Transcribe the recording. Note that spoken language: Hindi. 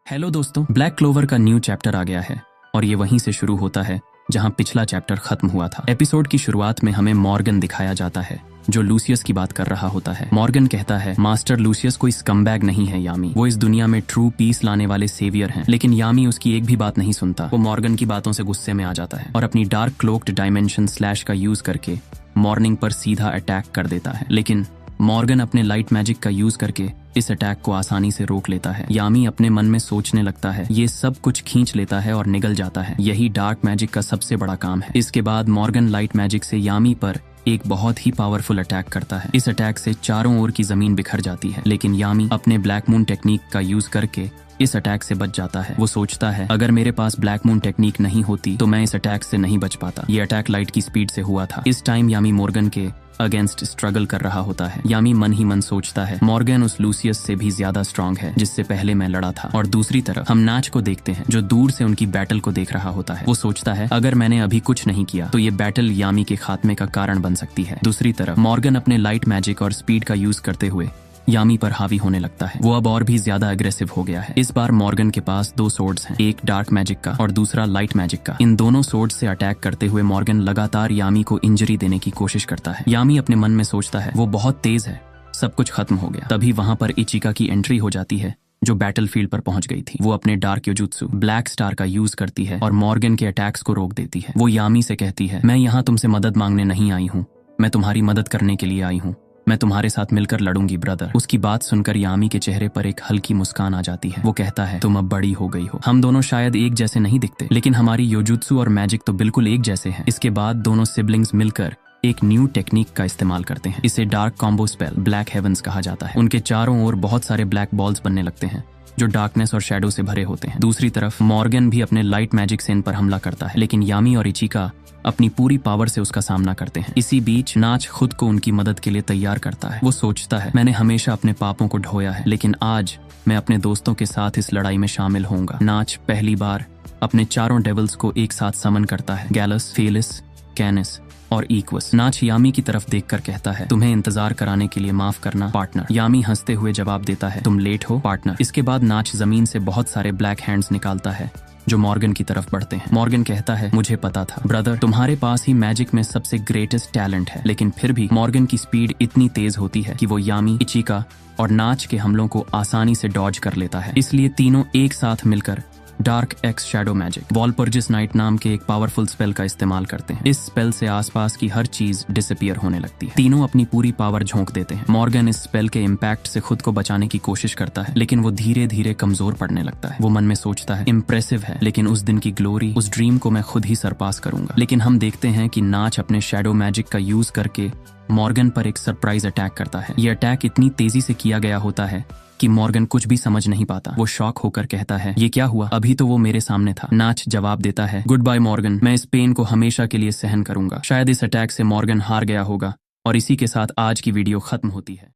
हेलो दोस्तों, ब्लैक क्लोवर का न्यू चैप्टर आ गया है और ये वहीं से शुरू होता है जहां पिछला चैप्टर खत्म हुआ था। एपिसोड की शुरुआत में हमें मॉर्गन दिखाया जाता है जो लूसियस की बात कर रहा होता है। मॉर्गन कहता है, मास्टर लूसियस कोई स्कमबैग नहीं है यामी, वो इस दुनिया में ट्रू पीस लाने वाले सेवियर हैं। लेकिन यामी उसकी एक भी बात नहीं सुनता। वो मॉर्गन की बातों से गुस्से में आ जाता है और अपनी डार्क क्लोक्ड डायमेंशन स्लैश का यूज करके मॉर्निंग पर सीधा अटैक कर देता है। लेकिन मॉर्गन अपने लाइट मैजिक का यूज करके इस अटैक को आसानी से रोक लेता है। यामी अपने मन में सोचने लगता है, ये सब कुछ खींच लेता है और निगल जाता है। यही डार्क मैजिक का सबसे बड़ा काम है। इसके बाद मॉर्गन लाइट मैजिक से यामी पर एक बहुत ही पावरफुल अटैक करता है। इस अटैक से चारों ओर की जमीन बिखर जाती है, लेकिन यामी अपने ब्लैक मून टेक्निक का यूज करके इस अटैक से बच जाता है। वो सोचता है, अगर मेरे पास ब्लैक मून टेक्निक नहीं होती तो मैं इस अटैक से नहीं बच पाता। ये अटैक लाइट की स्पीड से हुआ था। इस टाइम यामी मॉर्गन के अगेंस्ट स्ट्रगल कर रहा होता है। यामी मन ही मन सोचता है, मॉर्गन उस लूसियस से भी ज्यादा स्ट्रांग है जिससे पहले मैं लड़ा था। और दूसरी तरफ हम नाच को देखते हैं जो दूर से उनकी बैटल को देख रहा होता है। वो सोचता है, अगर मैंने अभी कुछ नहीं किया तो ये बैटल यामी के खात्मे का कारण बन सकती है। दूसरी तरफ मॉर्गन अपने लाइट मैजिक और स्पीड का यूज करते हुए यामी पर हावी होने लगता है। वो अब और भी ज्यादा अग्रेसिव हो गया है। इस बार मॉर्गन के पास दो सोर्ड्स हैं, एक डार्क मैजिक का और दूसरा लाइट मैजिक का। इन दोनों सोर्ड्स से अटैक करते हुए मॉर्गन लगातार यामी को इंजरी देने की कोशिश करता है। यामी अपने मन में सोचता है, वो बहुत तेज है, सब कुछ खत्म हो गया। तभी वहां पर इचिका की एंट्री हो जाती है जो बैटल फील्ड पर पहुंच गई थी। वो अपने डार्क योजुत्सु ब्लैक स्टार का यूज करती है और मॉर्गन के अटैक्स को रोक देती है। वो यामी से कहती है, मैं यहाँ तुमसे मदद मांगने नहीं आई हूँ, मैं तुम्हारी मदद करने के लिए आई हूँ। मैं तुम्हारे साथ मिलकर लड़ूंगी ब्रदर। उसकी बात सुनकर यामी के चेहरे पर एक हल्की मुस्कान आ जाती है। वो कहता है, तुम अब बड़ी हो गई हो। हम दोनों शायद एक जैसे नहीं दिखते, लेकिन हमारी योजुत्सु और मैजिक तो बिल्कुल एक जैसे हैं। इसके बाद दोनों सिबलिंग्स मिलकर एक न्यू टेक्निक का इस्तेमाल करते हैं। इसे dark combo spell black heavens कहा जाता है। उनके चारों ओर बहुत सारे ब्लैक बॉल्स बनने लगते हैं जो डार्कनेस और शैडो से भरे होते हैं। दूसरी तरफ मॉर्गन भी अपने लाइट मैजिक से इन पर हमला करता है, लेकिन यामी और इचिका अपनी पूरी पावर से उसका सामना करते हैं। इसी बीच नाच खुद को उनकी मदद के लिए तैयार करता है। वो सोचता है, मैंने हमेशा अपने पापों को ढोया है, लेकिन आज मैं अपने दोस्तों के साथ इस लड़ाई में शामिल होऊंगा। नाच पहली बार अपने चारों डेविल्स को एक साथ समन करता है, गैलस, फेलिस, कैनिस और इक्वस। नाच यामी की तरफ देखकर कहता है, तुम्हें इंतजार कराने के लिए माफ करना पार्टनर। यामी हंसते हुए जवाब देता है, तुम लेट हो पार्टनर। इसके बाद नाच जमीन से बहुत सारे ब्लैक हैंड्स निकालता है जो मॉर्गन की तरफ बढ़ते हैं। मॉर्गन कहता है, मुझे पता था ब्रदर, तुम्हारे पास ही मैजिक में सबसे ग्रेटेस्ट टैलेंट है। लेकिन फिर भी मॉर्गन की स्पीड इतनी तेज होती है कि वो यामी, इचिका और नाच के हमलों को आसानी से डॉज कर लेता है। इसलिए तीनों एक साथ मिलकर dark X shadow magic Walpurgis night नाम के एक पावरफुल स्पेल का इस्तेमाल करते हैं। इस स्पेल से आसपास की हर चीज डिसअपियर होने लगती है। तीनों अपनी पूरी पावर झोंक देते हैं। मॉर्गन इस स्पेल के इम्पैक्ट से खुद को बचाने की कोशिश करता है, लेकिन वो धीरे धीरे कमजोर पड़ने लगता है। वो मन में सोचता है, इम्प्रेसिव है, लेकिन उस दिन की ग्लोरी, उस ड्रीम को मैं खुद ही सरपास करूंगा। लेकिन हम देखते हैं कि नाच अपने शैडो मैजिक का यूज करके मॉर्गन पर एक सरप्राइज अटैक करता है। ये अटैक इतनी तेजी से किया गया होता है कि मॉर्गन कुछ भी समझ नहीं पाता। वो शॉक होकर कहता है, ये क्या हुआ? अभी तो वो मेरे सामने था। नाच जवाब देता है, गुड बाय मॉर्गन, मैं इस पेन को हमेशा के लिए सहन करूंगा। शायद इस अटैक से मॉर्गन हार गया होगा और इसी के साथ आज की वीडियो खत्म होती है।